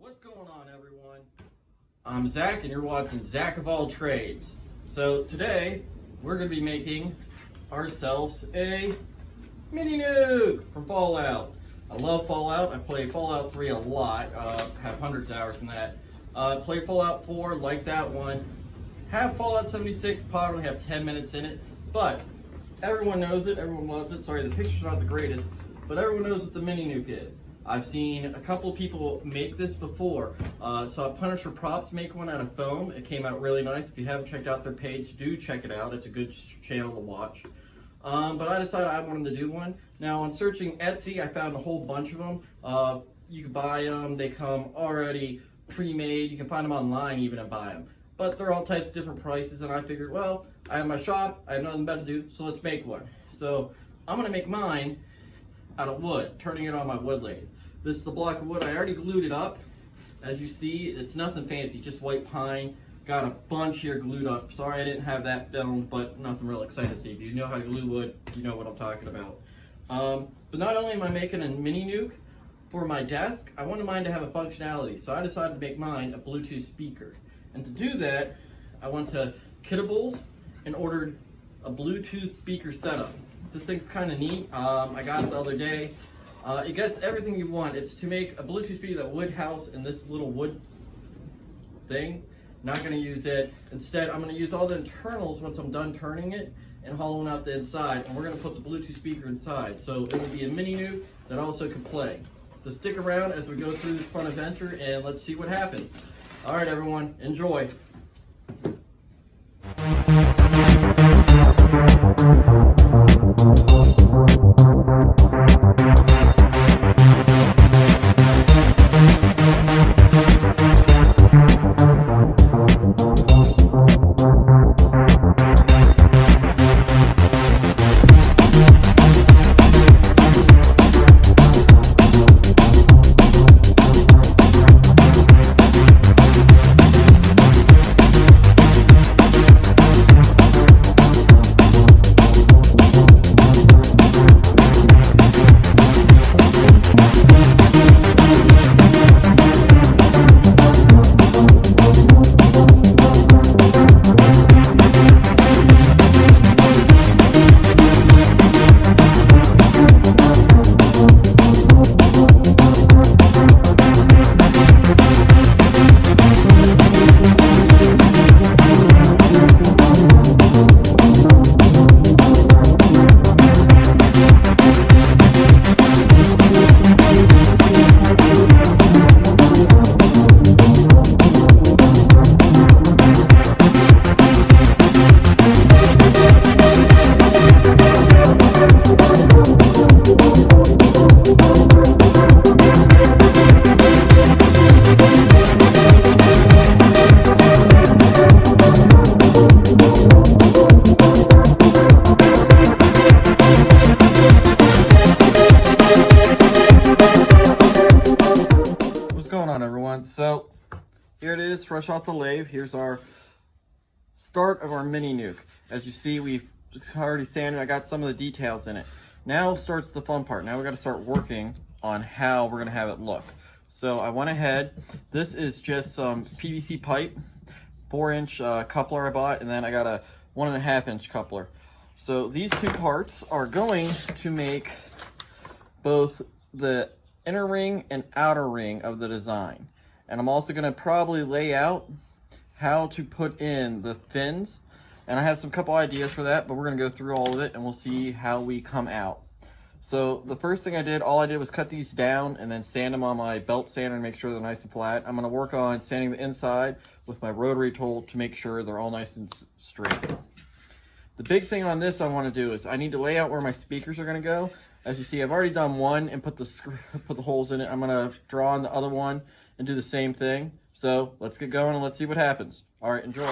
What's going on, everyone? I'm Zach and you're watching Zach of All Trades. So today we're going to be making ourselves a Mini-nuke from Fallout. I love Fallout. I play Fallout 3 a lot. Have hundreds of hours in that. Play Fallout 4, like that one. Have Fallout 76, probably have 10 minutes in it. But everyone knows it, everyone loves it. Sorry, the picture's not the greatest, but everyone knows what the Mini-nuke is. I've seen a couple of people make this before. Saw Punisher Props make one out of foam. It came out really nice. If you haven't checked out their page, do check it out. It's a good channel to watch. But I decided I wanted to do one. Now, on searching Etsy, I found a whole bunch of them. You can buy them. They come already pre-made. You can find them online even and buy them. But they're all types of different prices, and I figured, well, I have my shop. I have nothing better to do, so let's make one. So I'm going to make mine out of wood, turning it on my wood lathe. This is the block of wood. I already glued it up. As you see, it's nothing fancy, just white pine. Got a bunch here glued up. Sorry I didn't have that filmed, but nothing real exciting to see. If you know how to glue wood, you know what I'm talking about. But not only am I making a Mini-nuke for my desk, I wanted mine to have a functionality. So I decided to make mine a Bluetooth speaker. And to do that, I went to Kitables and ordered a Bluetooth speaker setup. This thing's kind of neat. I got it the other day. It gets everything you want. It's to make a Bluetooth speaker that would house in this little wood thing. Not going to use it. Instead, I'm going to use all the internals once I'm done turning it and hollowing out the inside. And we're going to put the Bluetooth speaker inside. So it will be a Mini-nuke that also can play. So stick around as we go through this fun adventure and let's see what happens. All right, everyone, enjoy. So here it is, fresh off the lathe. Here's our start of our Mini-nuke. As you see, we've already sanded. I got some of the details in it. Now starts the fun part. Now we got to start working on how we're going to have it look. So I went ahead. This is just some PVC pipe, 4-inch coupler I bought, and then I got a 1.5-inch coupler. So these two parts are going to make both the inner ring and outer ring of the design. And I'm also going to probably lay out how to put in the fins. And I have some couple ideas for that, but we're going to go through all of it and we'll see how we come out. So the first thing all I did was cut these down and then sand them on my belt sander and make sure they're nice and flat. I'm going to work on sanding the inside with my rotary tool to make sure they're all nice and straight. The big thing on this I want to do is I need to lay out where my speakers are going to go. As you see, I've already done one and put the holes in it. I'm going to draw on the other one and do the same thing. So let's get going and let's see what happens. All right, enjoy.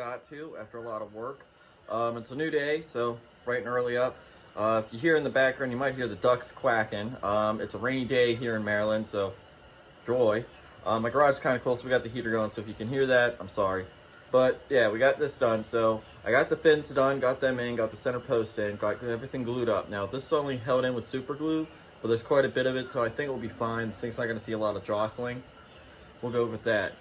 got to after a lot of work. It's a new day, so bright and early up. If you hear in the background, you might hear the ducks quacking. It's a rainy day here in Maryland, so joy. My garage is kind of cool, so we got the heater going, so if you can hear that, I'm sorry. But yeah, we got this done. So I got the fins done, got them in, got the center post in, got everything glued up. Now this is only held in with super glue, but there's quite a bit of it, so I think it will be fine. This thing's not going to see a lot of jostling. We'll go with that.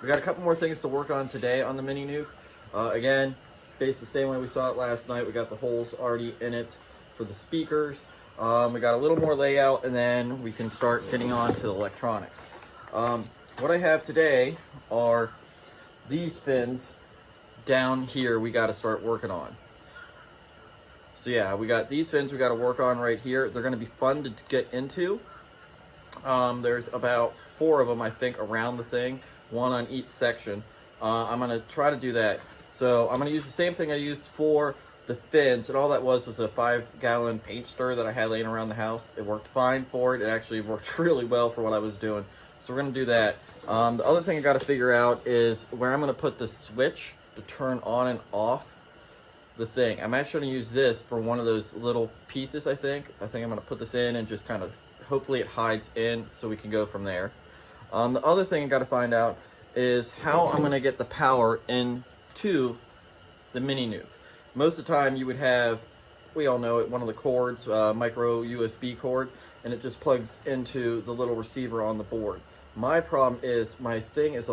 We got a couple more things to work on today on the Mini-nuke. Again, based the same way we saw it last night. We got the holes already in it for the speakers. We got a little more layout, and then we can start getting on to the electronics. What I have today are these fins down here we got to start working on. So yeah, we got these fins we got to work on right here. They're going to be fun to get into. There's about 4 of them, I think, around the thing, 1 on each section. I'm going to try to do that. So I'm going to use the same thing I used for the fins, and all that was a 5-gallon paint stir that I had laying around the house. It worked fine for it. It actually worked really well for what I was doing. So we're going to do that. The other thing I got to figure out is where I'm going to put the switch to turn on and off the thing. I'm actually going to use this for one of those little pieces, I think. I'm going to put this in and just kind of, hopefully it hides in so we can go from there. The other thing I got to find out is how I'm going to get the power into the Mini-nuke. Most of the time you would have, we all know it, one of the cords, micro USB cord, and it just plugs into the little receiver on the board. My problem is my thing is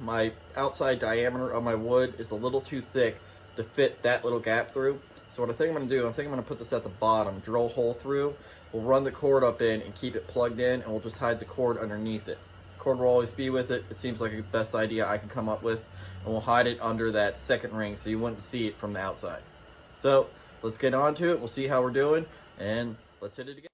my outside diameter of my wood is a little too thick to fit that little gap through. So what I think I'm going to do, I'm going to put this at the bottom, drill a hole through, we'll run the cord up in and keep it plugged in, and we'll just hide the cord underneath it. The cord will always be with it. It seems like the best idea I can come up with, and we'll hide it under that second ring so you wouldn't see it from the outside. So let's get on to it. We'll see how we're doing, and let's hit it again.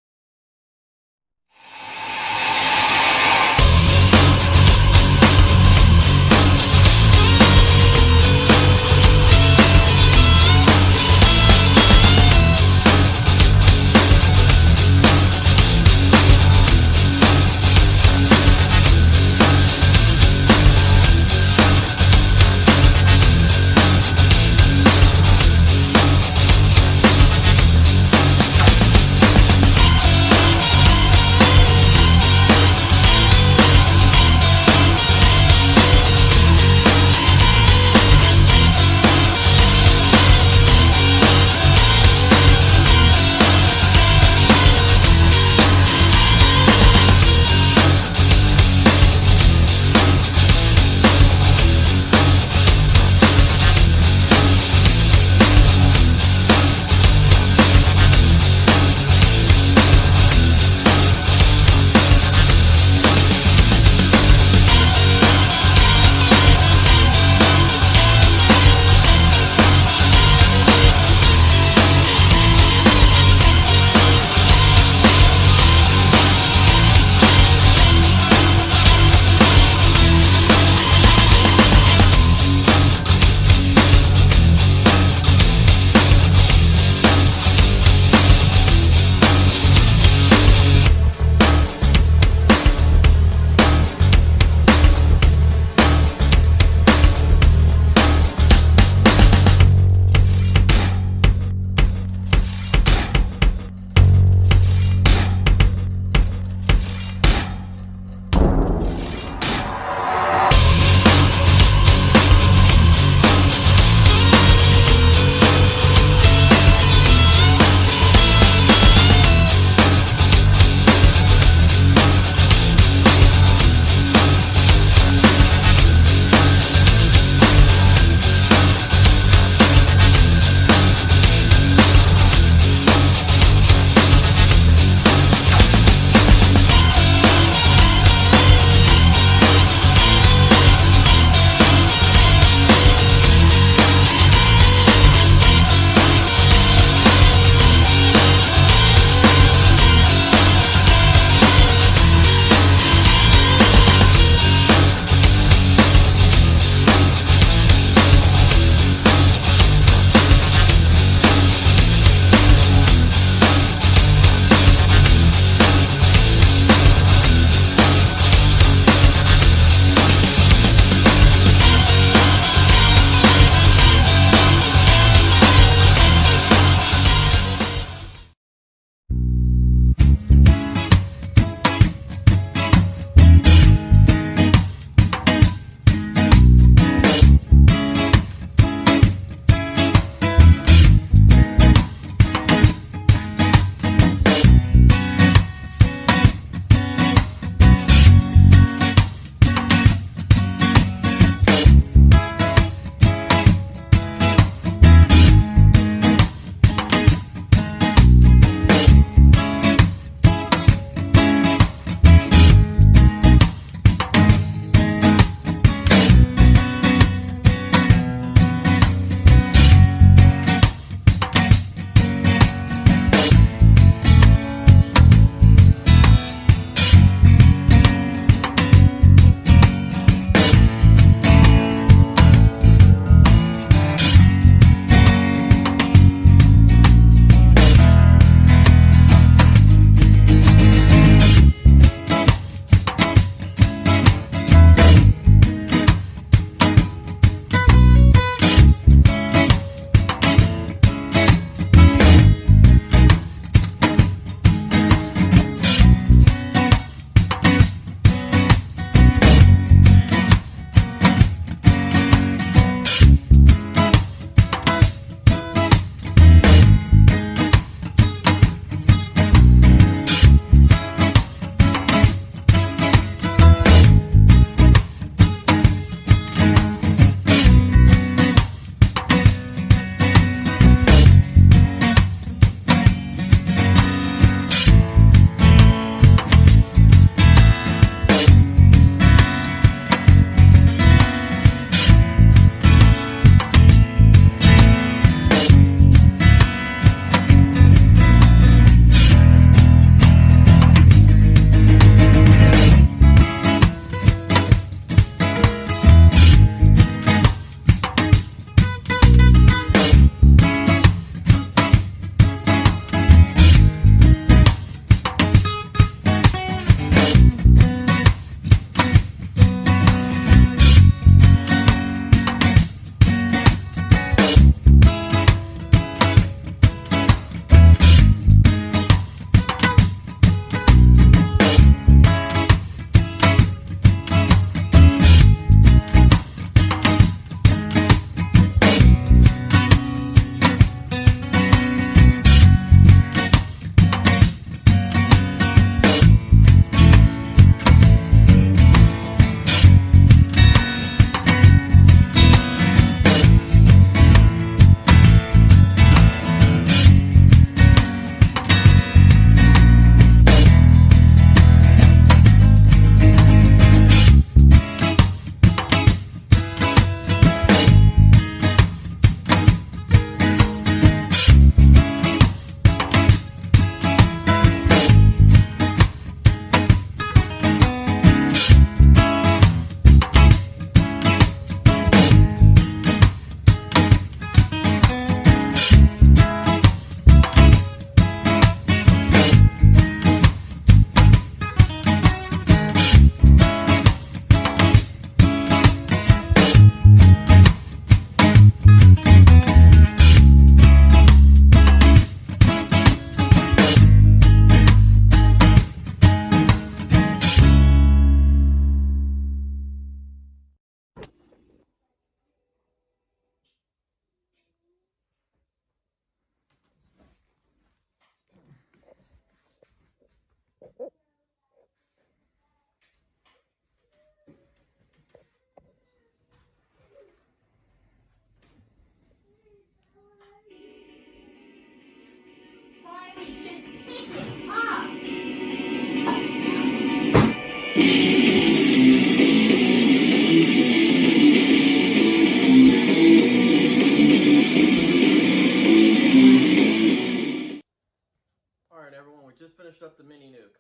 Alright everyone, we just finished up the Mini-nuke.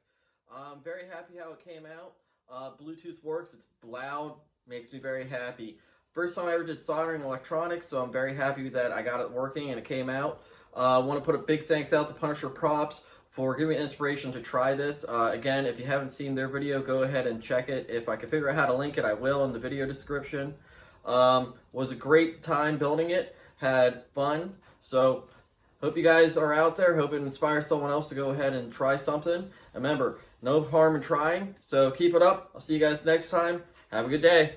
I'm very happy how it came out. Bluetooth works, it's loud, makes me very happy. First time I ever did soldering electronics, so I'm very happy that I got it working and it came out. I want to put a big thanks out to Punisher Props for giving me inspiration to try this. Again, if you haven't seen their video, go ahead and check it. If I can figure out how to link it, I will in the video description. Was a great time building it, had fun, so hope you guys are out there. Hope it inspires someone else to go ahead and try something. Remember, no harm in trying, so keep it up. I'll see you guys next time. Have a good day.